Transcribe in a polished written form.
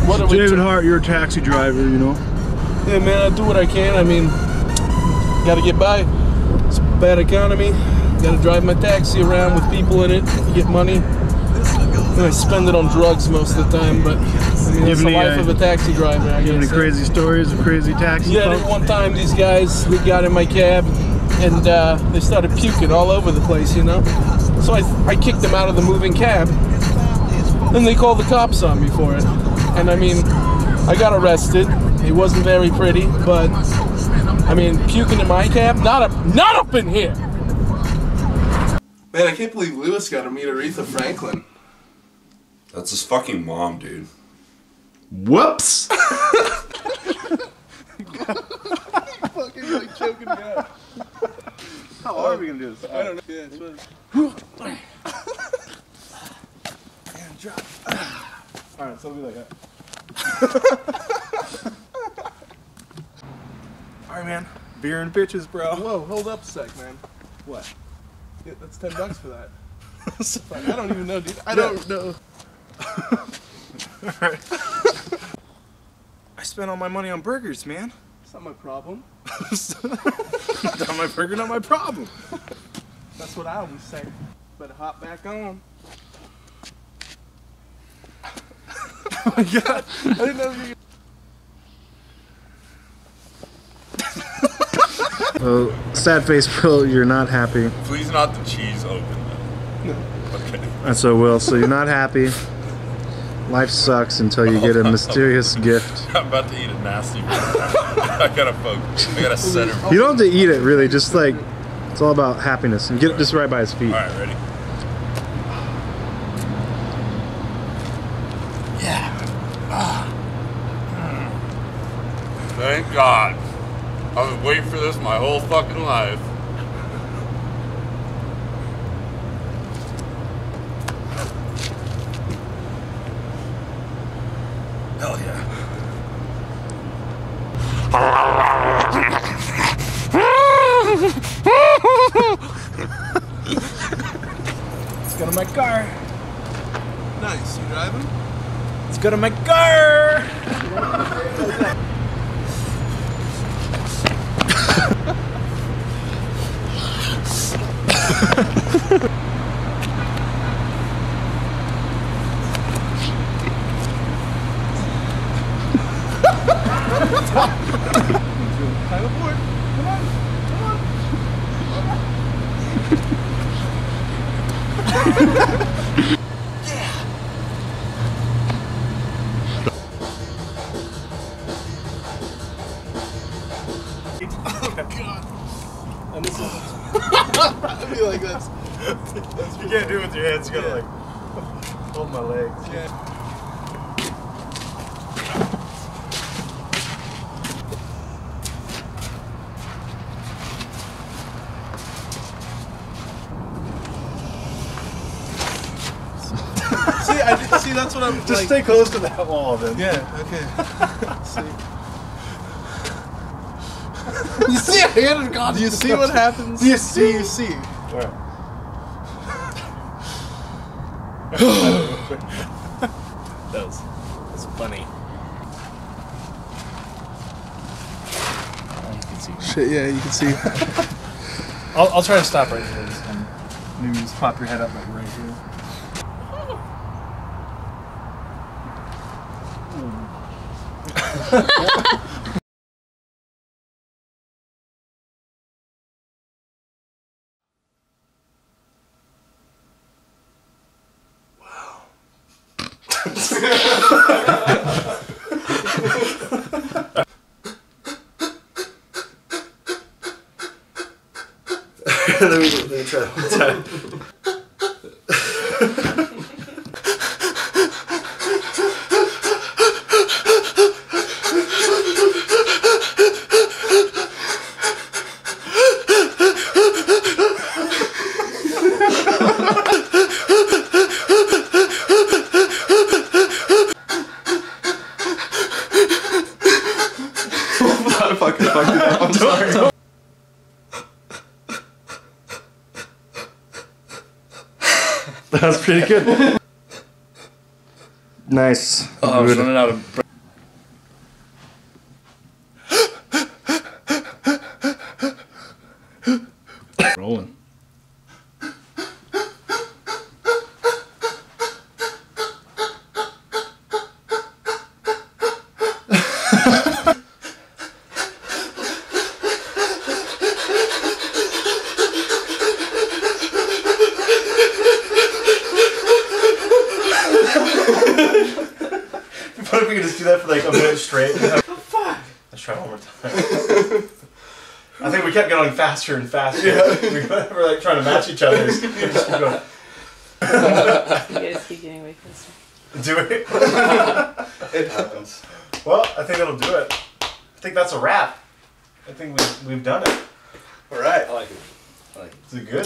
What are we David Hart, you're a taxi driver, you know? Yeah, man, I do what I can. I mean, gotta get by. It's a bad economy. Gotta drive my taxi around with people in it, get money. And I spend it on drugs most of the time, but I mean, it's the life of a taxi driver, I guess. You have any crazy stories of crazy taxi Yeah, folks? one time these guys, they got in my cab and they started puking all over the place, you know? So I kicked them out of the moving cab and they called the cops on me for it. And I mean, I got arrested. It wasn't very pretty, but I mean, puking in my cab? Not up in here! Man, I can't believe Lewis got to meet Aretha Franklin. That's his fucking mom, dude. Whoops! Fucking like choking me out. How are we gonna do this? I don't know. Yeah, it's fine. Alright, so it'll be like that. Alright, man. Beer and bitches, bro. Whoa, hold up a sec, man. What? Yeah, that's $10 for that. Fuck, I don't even know, dude. I don't know. Alright. I spent all my money on burgers, man. It's not my problem. Not my burger, not my problem. That's what I always say. Better hop back on. Oh my god. I didn't know you. Oh, sad face, Will, you're not happy. Please not the cheese open though. No. Okay. That's so, Will. So you're not happy. Life sucks until you get a mysterious gift. I'm about to eat a nasty burger. I gotta focus. I gotta center. You don't have to eat it, really. Just like, it's all about happiness. And get it just right by his feet. Alright, ready? Yeah. Thank God. I've been waiting for this my whole fucking life. Hell yeah. Let's go to my car. Nice, you driving? Let's go to my car. Kind of bored. Come on, come on. Oh God. And this is. I feel like that's. You can't do it with your hands. You gotta like hold my legs. Yeah. See, that's what I'm. Just like, stay close to that wall, then. Yeah. Okay. See. You see, I had God. Do you see what happens? Do you see? Do you see? Alright. That's funny. You can see. Shit, yeah, you can see. I'll try to stop right here. And maybe just pop your head up like right here. let me try it one time. I fucking fucked it up. I'm sorry. That was pretty good. Nice. Oh, I was Good. running out of breath. Rolling. What if we could just do that for like a minute straight? Oh, fuck! Let's try one more time. I think we kept going faster and faster. Yeah. We were like trying to match each other. We just keep going. You guys keep getting way faster. Do it. It happens. Well, I think that'll do it. I think that's a wrap. I think we've done it. All right. I like it. I like it. Is it good?